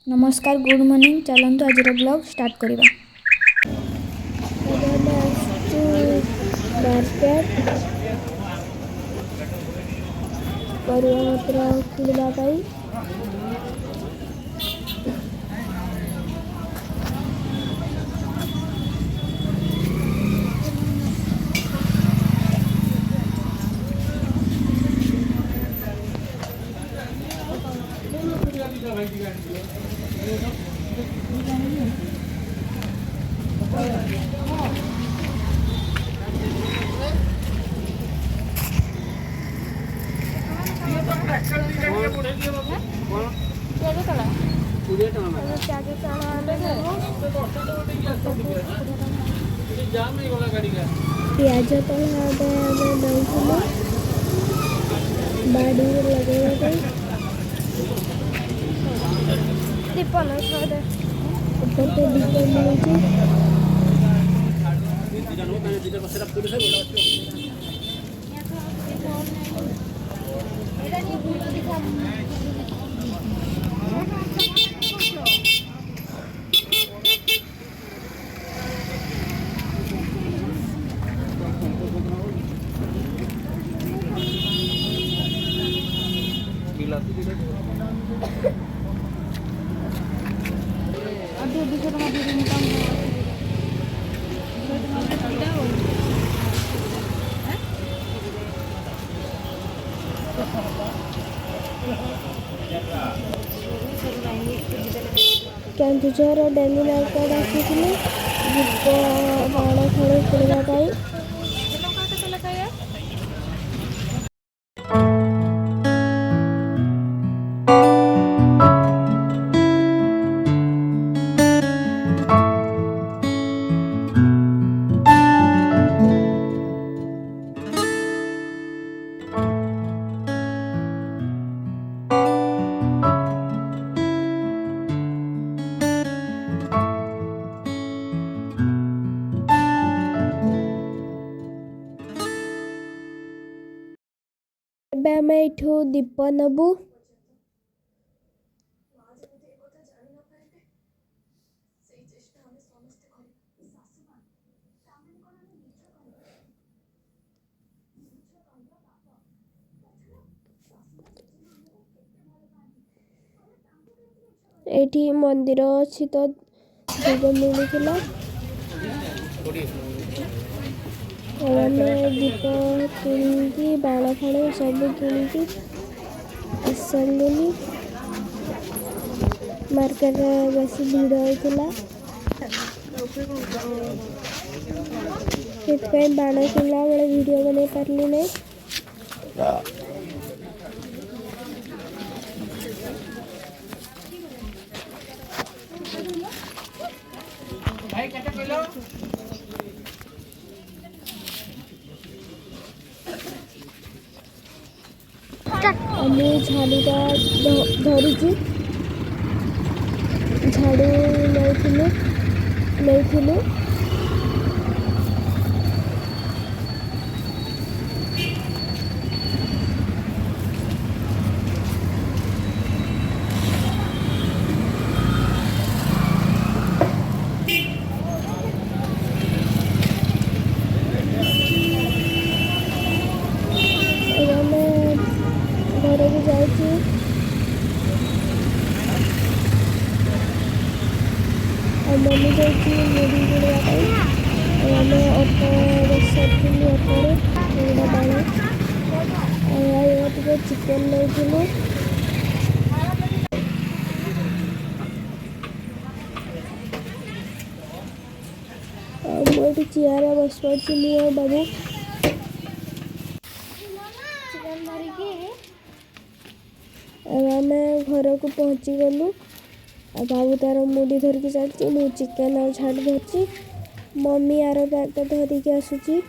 नमस्कार good morning चलतु आज ब्लॉग स्टार्ट करवा मार्केट परिवापत्र किणवाई पिज तला बाड़ी लगे दीप ऊपर तो केन्दुझर डेली मार्केट आसी दीप बाण खड़ी किणवाई आम यू दीप नबू एठी मंदिर अच्छी तो भोग मिलूला दीप कि बाण फाण सब कि सारे मार्केट बस भिड़ होता बाण किणला बेले वीडियो बन पार्ली नहीं झाड़ूटा धरी झाड़ू नहीं घर को जाऊँ मम्मी जाती मुड़ी किणवाई आम अटो बसुँ अटोरे बाण टे चिकेन नहीं मुझे चेयर बस पड़ी मुझे बाबू आम घर को पहुँची गलु बाबू तार मुड़ी धरिकी चलती मु चिकेन और झाड़ धरची मम्मी यार बैग धरिकी आसुची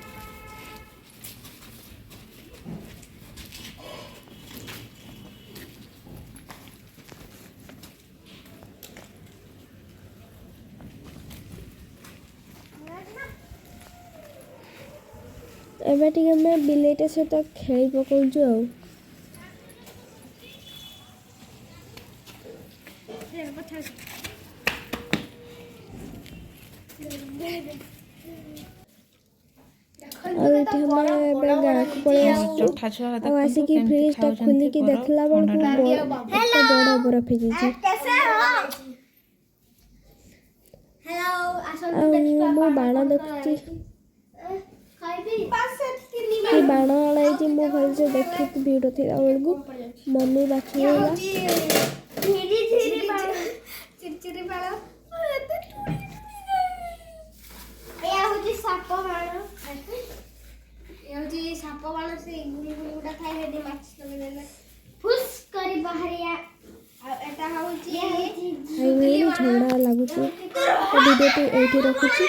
एबे टिके मैं बिलेटे सहित खेली पकाउछु आ और ये हमें गाँव को पड़े चोठा छुआ और आसिकी फ्रिज टा खोलिकी देखला बेलकु एते बड़ बरफ ହେଇଯାଇଛି। ମୁଁ ବାଣ ଦେଖୁଛି କି ବାଣ ଆଣାଇଛି ମୁଁ ଭଲସେ ଦେଖିକି ଭିଡ଼ ଥିଲା ବେଳକୁ ମମ୍ମି ବାଛୁଥିଲା ସାପ ବାଣ ସେ ଗୁଳି ଗୁଳି ଗୁଡ଼ା ଥାଏ ସେଠି ମାଛ ଲଗେଇଦେଲେ ଫୁସ୍ କରି ବାହାରିଆ ଆଉ ଏଟା ହଉଛି ଖାଇବି ଝଗଡ଼ା ଲାଗୁଛି। ଭିଡ଼ିଓଟି ଏଇଠି ରଖୁଛି।